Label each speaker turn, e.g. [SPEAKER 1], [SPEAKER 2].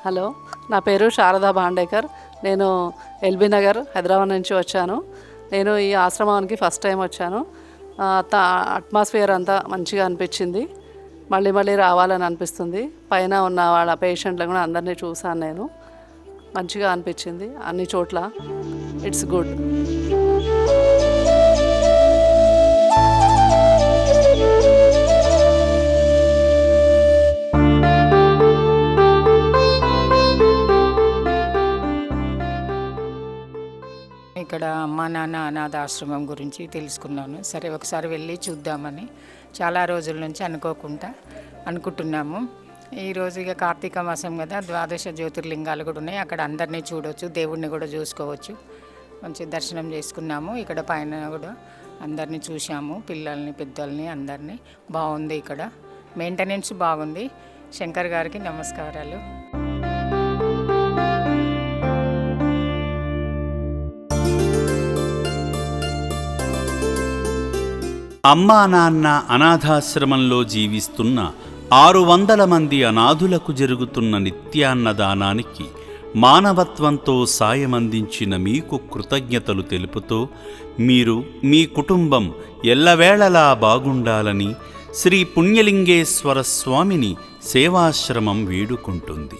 [SPEAKER 1] Hello, నా పేరు శారదా భాండేకర్. నేను ఎల్బీ నగర్ హైదరాబాద్ నుంచి వచ్చాను. నేను ఈ ఆశ్రమానికి ఫస్ట్ టైం వచ్చాను. అట్మాస్ఫియర్ అంతా మంచిగా అనిపించింది. మళ్ళీ మళ్ళీ రావాలని అనిపిస్తుంది. పైన ఉన్న వాళ్ళ పేషెంట్లు కూడా అందరినీ చూసాను. నేను మంచిగా అనిపించింది అన్ని చోట్ల. It's good.
[SPEAKER 2] ఇక్కడ అమ్మా నాన్న అనాథాశ్రమం గురించి తెలుసుకున్నాను. సరే ఒకసారి వెళ్ళి చూద్దామని చాలా రోజుల నుంచి అనుకుంటున్నాము. ఈరోజు ఇక కార్తీక మాసం కదా, 12 జ్యోతిర్లింగాలు కూడా ఉన్నాయి. అక్కడ అందరినీ చూడవచ్చు, దేవుడిని కూడా చూసుకోవచ్చు. మంచి దర్శనం చేసుకున్నాము. ఇక్కడ పైన కూడా అందరినీ చూసాము, పిల్లల్ని పెద్దల్ని అందరినీ. బాగుంది, ఇక్కడ మెయింటెనెన్స్ బాగుంది. శంకర్ గారికి నమస్కారాలు.
[SPEAKER 3] అమ్మా నాన్న అనాథాశ్రమంలో జీవిస్తున్న 600 మంది అనాథులకు జరుగుతున్న నిత్యాన్నదానానికి మానవత్వంతో సాయమందించిన మీకు కృతజ్ఞతలు తెలుపుతూ మీరు మీ కుటుంబం ఎల్లవేళలా బాగుండాలని శ్రీ పుణ్యలింగేశ్వర స్వామిని సేవాశ్రమం వేడుకుంటుంది.